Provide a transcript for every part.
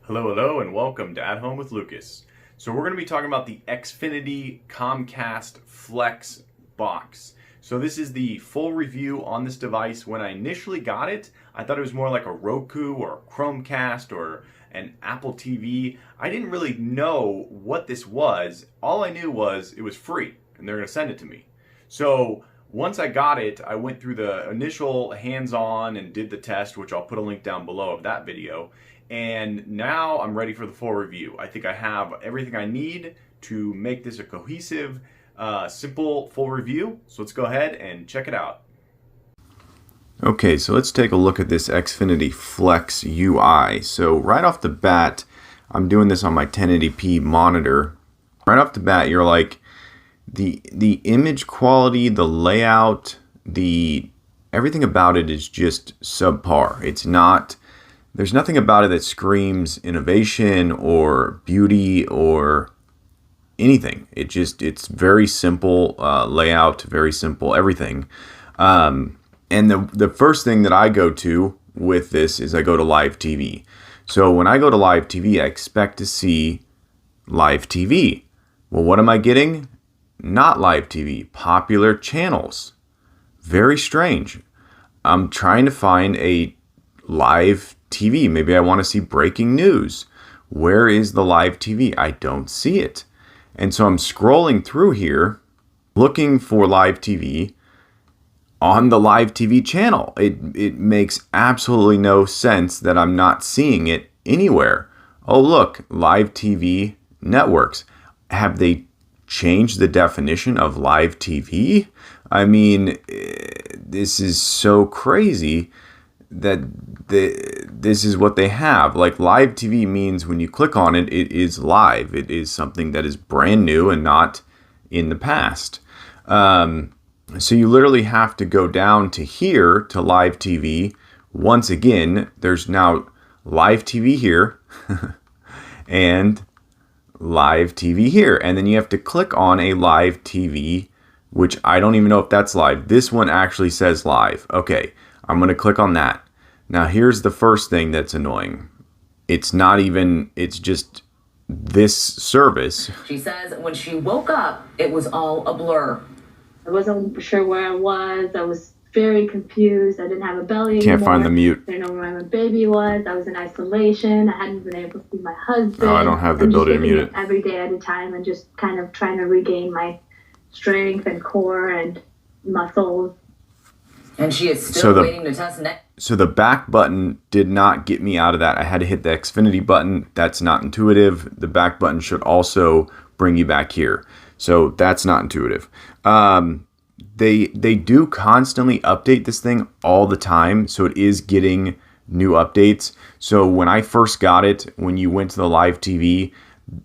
Hello, and welcome to At Home with Lucas. So we're going to be talking about the Xfinity Comcast Flex box. So this is the full review on this device. When I initially got it, I thought it was more like a Roku or a Chromecast or an Apple TV. I didn't really know what this was. All I knew was it was free and they're going to send it to me. So once I got it, I went through the initial hands-on and did the test, which I'll put a link down below of that video. And now I'm ready for the full review. I think I have everything I need to make this a cohesive, simple, full review. So let's go ahead and check it out. Okay, so let's take a look at this Xfinity Flex UI. So right off the bat, I'm doing this on my 1080p monitor. Right off the bat, you're like, the image quality, the layout, everything about it is just subpar. There's nothing about it that screams innovation or beauty or anything. It's very simple layout, very simple everything. And the first thing that I go to with this is I go to live TV. So when I go to live TV, I expect to see live TV. Well, what am I getting? Not live TV, popular channels. Very strange. I'm trying to find a live TV. Maybe I want to see breaking news. Where is the live TV? I don't see it. And so I'm scrolling through here looking for live TV on the live TV channel. It makes absolutely no sense that I'm not seeing it anywhere. Oh, look, live TV networks. Have they changed the definition of live TV? I mean, this is so crazy that this is what they have. Like, live TV means when you click on it, it is live. It is something that is brand new and not in the past. So you literally have to go down to here to live TV. Once again, there's now live TV here and live TV here. And then you have to click on a live TV, which I don't even know if that's live. This one actually says live. Okay, I'm going to click on that. Now here's the first thing that's annoying. It's just this service. She says when she woke up, it was all a blur. I wasn't sure where I was. I was very confused. I didn't have a belly Can't anymore. find the mute. I didn't know where my baby was. I was in isolation. I hadn't been able to see my husband. Oh, I don't have the ability to mute it. Every day at a time and just kind of trying to regain my strength and core and muscles. And she is still waiting to test next. So the back button did not get me out of that. I had to hit the Xfinity button. That's not intuitive. The back button should also bring you back here. So that's not intuitive. They do constantly update this thing all the time. So it is getting new updates. So when I first got it, when you went to the live TV,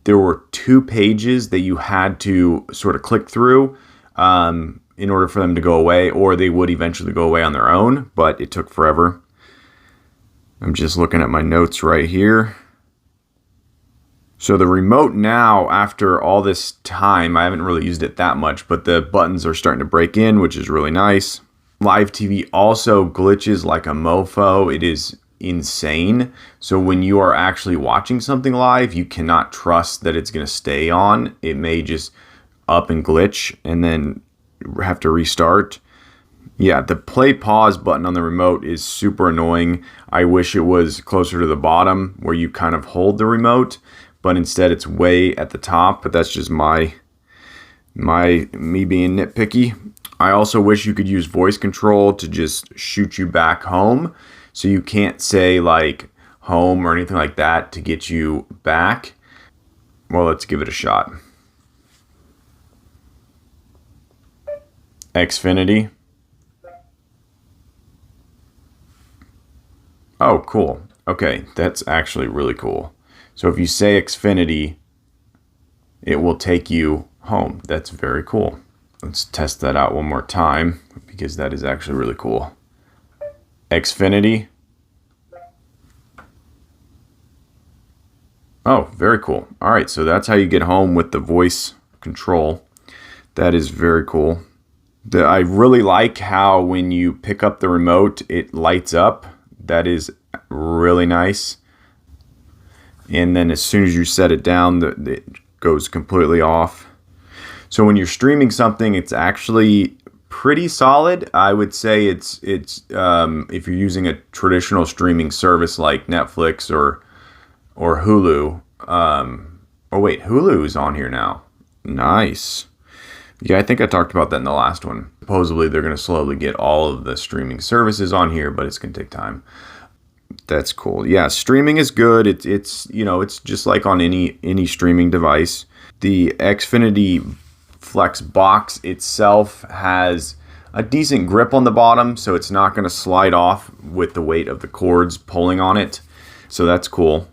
there were 2 pages that you had to sort of click through in order for them to go away, or they would eventually go away on their own, but it took forever. I'm just looking at my notes right here. So the remote now, after all this time, I haven't really used it that much, but the buttons are starting to break in, which is really nice. Live TV also glitches like a mofo. It is insane. So when you are actually watching something live, you cannot trust that it's going to stay on. It may just up and glitch and then have to restart. Yeah, the play pause button on the remote is super annoying. I wish it was closer to the bottom where you kind of hold the remote, but instead it's way at the top. But that's just me being nitpicky. I also wish you could use voice control to just shoot you back home, so you can't say like home or anything like that to get you back. Well, let's give it a shot. Xfinity. Oh, cool. Okay, that's actually really cool. So if you say Xfinity, it will take you home. That's very cool. Let's test that out one more time because that is actually really cool. Xfinity. Oh, very cool. All right, so that's how you get home with the voice control. That is very cool. I really like how when you pick up the remote, it lights up. That is really nice. and then as soon as you set it down, it goes completely off. So when you're streaming something, it's actually pretty solid. I would say it's if you're using a traditional streaming service like Netflix or Hulu. Oh wait, Hulu is on here now. Nice. Yeah, I think I talked about that in the last one. Supposedly they're going to slowly get all of the streaming services on here, but it's going to take time. That's cool. Yeah, streaming is good. It's it's just like on any streaming device. The Xfinity Flex box itself has a decent grip on the bottom, so it's not going to slide off with the weight of the cords pulling on it. So that's cool.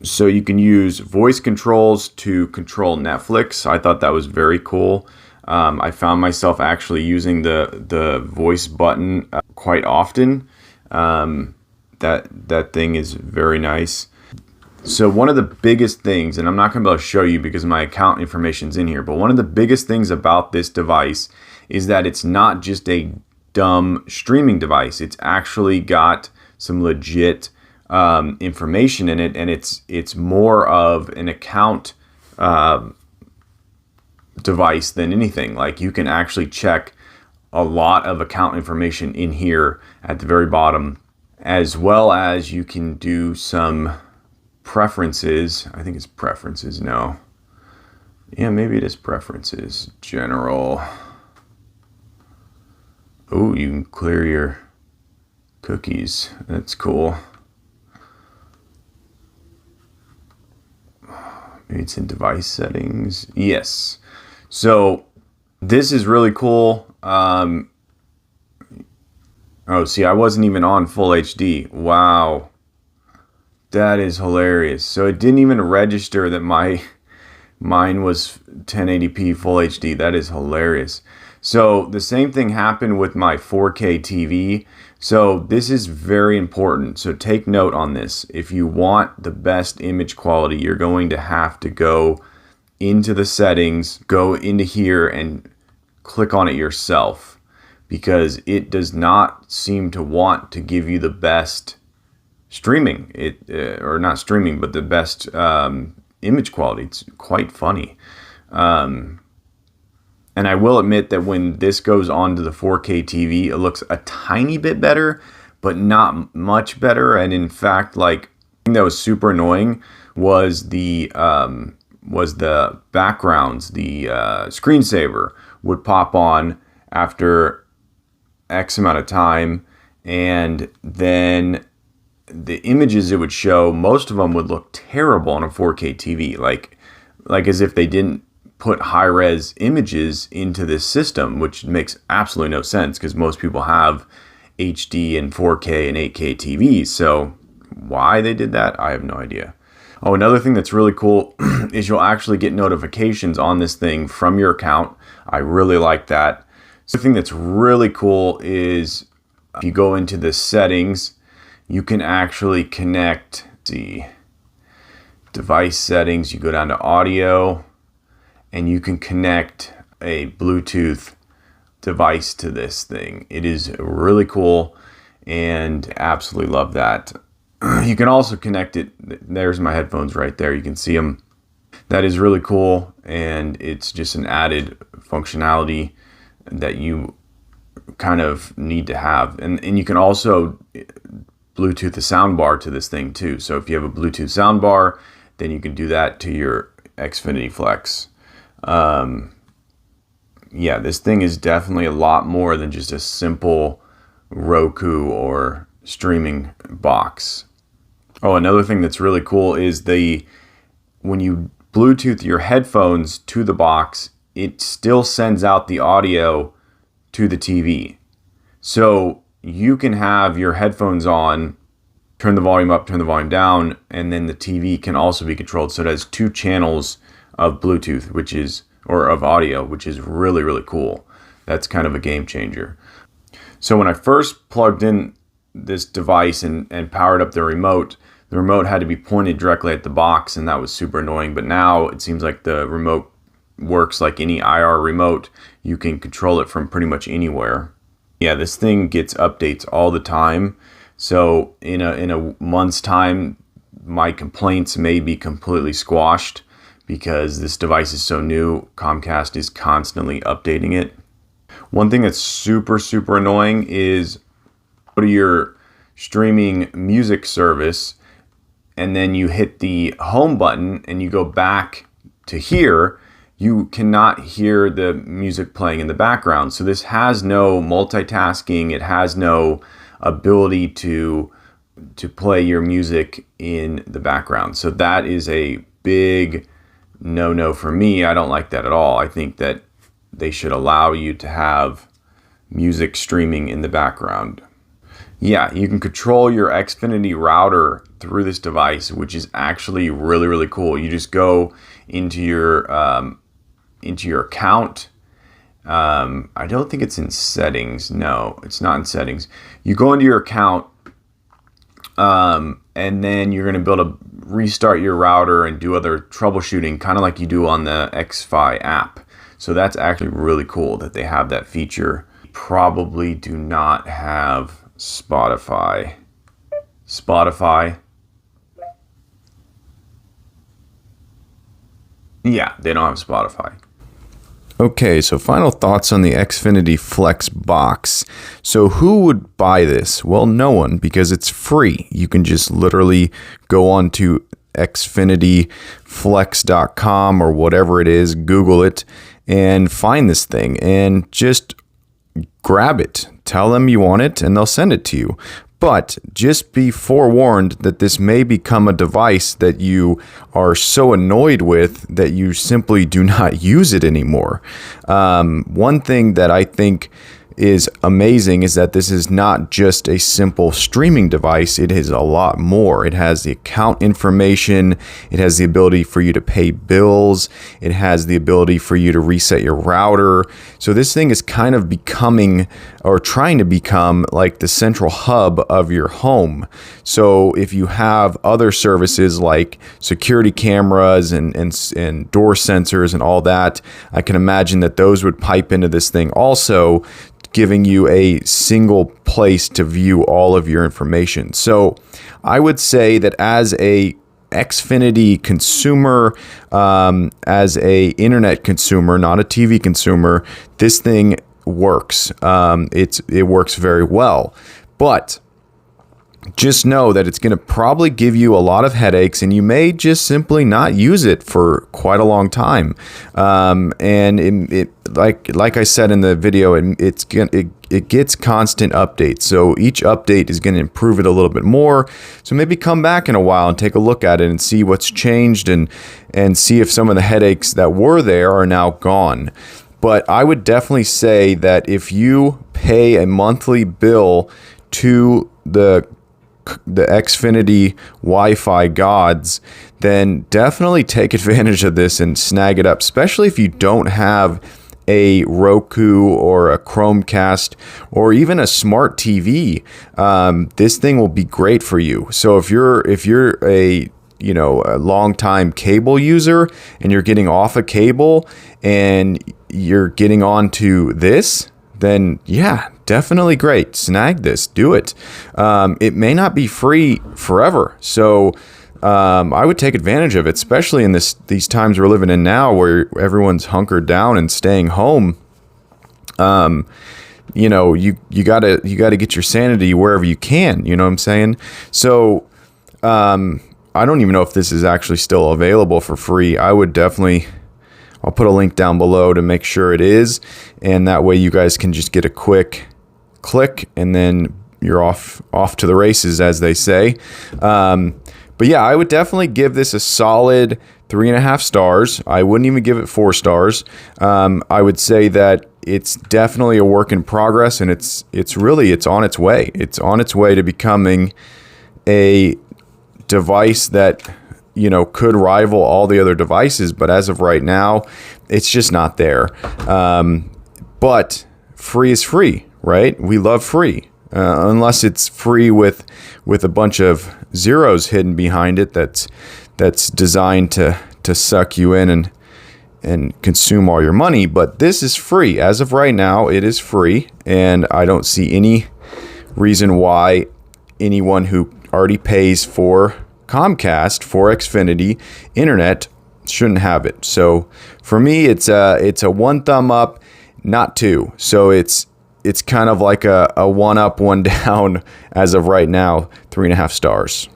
So you can use voice controls to control Netflix. I thought that was very cool. I found myself actually using the voice button quite often. That thing is very nice. So one of the biggest things, and I'm not going to be able to show you because my account information's in here, but one of the biggest things about this device is that it's not just a dumb streaming device. It's actually got some legit information in it, and it's more of an account device than anything. Like, you can actually check a lot of account information in here at the very bottom, as well as you can do some preferences. I think it's preferences. No. Yeah, maybe it is preferences. General. Oh, you can clear your cookies. That's cool. Maybe it's in device settings. Yes. So this is really cool. Oh, see, I wasn't even on full HD. Wow. That is hilarious. So it didn't even register that mine was 1080p full HD. That is hilarious. So the same thing happened with my 4K TV. So this is very important. So take note on this. If you want the best image quality, you're going to have to go into the settings, go into here and click on it yourself, because it does not seem to want to give you the best streaming, or not streaming, but the best image quality. It's quite funny. And I will admit that when this goes onto the 4K TV, it looks a tiny bit better, but not much better. And in fact, like, the thing that was super annoying was the backgrounds. The screensaver would pop on after X amount of time, and then the images it would show, most of them would look terrible on a 4K TV, like as if they didn't put high-res images into this system, which makes absolutely no sense because most people have HD and 4K and 8K TVs. So why they did that, I have no idea. Oh, another thing that's really cool is you'll actually get notifications on this thing from your account. I really like that. So the thing that's really cool is if you go into the settings, you can actually connect the device settings. You go down to audio, and you can connect a Bluetooth device to this thing. It is really cool, and absolutely love that. You can also connect it. There's my headphones right there. You can see them. That is really cool, and it's just an added functionality that you kind of need to have. And you can also Bluetooth the soundbar to this thing too. So if you have a Bluetooth soundbar, then you can do that to your Xfinity Flex. Yeah, this thing is definitely a lot more than just a simple Roku or streaming box. Oh, another thing that's really cool is when you Bluetooth your headphones to the box, it still sends out the audio to the TV. So you can have your headphones on, turn the volume up, turn the volume down, and then the TV can also be controlled. So it has 2 channels of Bluetooth, or of audio, which is really, really cool. That's kind of a game changer. So when I first plugged in this device and powered up the remote had to be pointed directly at the box, and that was super annoying. But now it seems like the remote works like any IR remote. You can control it from pretty much anywhere. Yeah, this thing gets updates all the time. So in a month's time, my complaints may be completely squashed because this device is so new. Comcast is constantly updating it. One thing that's super, super annoying is go to your streaming music service and then you hit the home button and you go back to here, you cannot hear the music playing in the background. So this has no multitasking. It has no ability to play your music in the background. So that is a big no for me. I don't like that at all. I think that they should allow you to have music streaming in the background. Yeah, you can control your Xfinity router through this device, which is actually really, really cool. You just go into your account. I don't think it's in settings. No, it's not in settings. You go into your account, and then you're going to be able to restart your router and do other troubleshooting, kind of like you do on the Xfi app. So that's actually really cool that they have that feature. Probably do not have Spotify. Yeah, they don't have Spotify. Okay, so final thoughts on the Xfinity Flex box. So who would buy this? Well, no one, because it's free. You can just literally go on to xfinityflex.com or whatever it is, Google it, and find this thing and just grab it. Tell them you want it and they'll send it to you. But just be forewarned that this may become a device that you are so annoyed with that you simply do not use it anymore. One thing that I think is amazing is that this is not just a simple streaming device. It is a lot more. It has the account information. It has the ability for you to pay bills. It has the ability for you to reset your router. So this thing is kind of becoming, or trying to become, like the central hub of your home. So if you have other services like security cameras and door sensors and all that, I can imagine that those would pipe into this thing also, giving you a single place to view all of your information. So I would say that as a Xfinity consumer, as a internet consumer, not a TV consumer, this thing works. It works very well. But just know that it's going to probably give you a lot of headaches, and you may just simply not use it for quite a long time. And it like I said in the video, it gets constant updates. So each update is going to improve it a little bit more. So maybe come back in a while and take a look at it and see what's changed and see if some of the headaches that were there are now gone. But I would definitely say that if you pay a monthly bill to the Xfinity Wi-Fi gods, then definitely take advantage of this and snag it up, especially if you don't have a Roku or a Chromecast or even a smart TV. This thing will be great for you. So if you're a long-time cable user and you're getting off a cable and you're getting onto this, then yeah, definitely great. Snag this, do it. It may not be free forever. So I would take advantage of it, especially in these times we're living in now where everyone's hunkered down and staying home. You gotta get your sanity wherever you can, you know what I'm saying? So I don't even know if this is actually still available for free. I would definitely, I'll put a link down below to make sure it is, and that way you guys can just get a quick click and then you're off to the races, as they say. But yeah, I would definitely give this a solid 3.5 stars. I wouldn't even give it 4 stars. I would say that it's definitely a work in progress, and it's on its way. It's on its way to becoming a device that could rival all the other devices, but as of right now, it's just not there. But free is free, right? We love free, unless it's free with a bunch of zeros hidden behind it. That's designed to suck you in and consume all your money. But this is free as of right now. It is free, and I don't see any reason why anyone who already pays for Comcast for Xfinity internet shouldn't have it. So for me, it's a one thumb up, not two. So it's kind of like a one up, one down as of right now, 3.5 stars.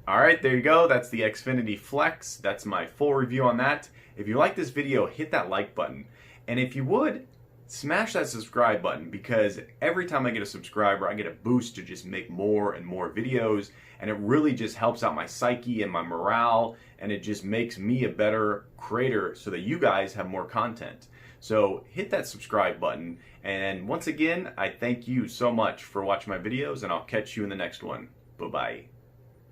All right, there you go. That's the Xfinity Flex. That's my full review on that. If you like this video, hit that like button. And if you would, smash that subscribe button, because every time I get a subscriber, I get a boost to just make more and more videos. And it really just helps out my psyche and my morale. And it just makes me a better creator so that you guys have more content. So hit that subscribe button. And once again, I thank you so much for watching my videos, and I'll catch you in the next one. Bye-bye.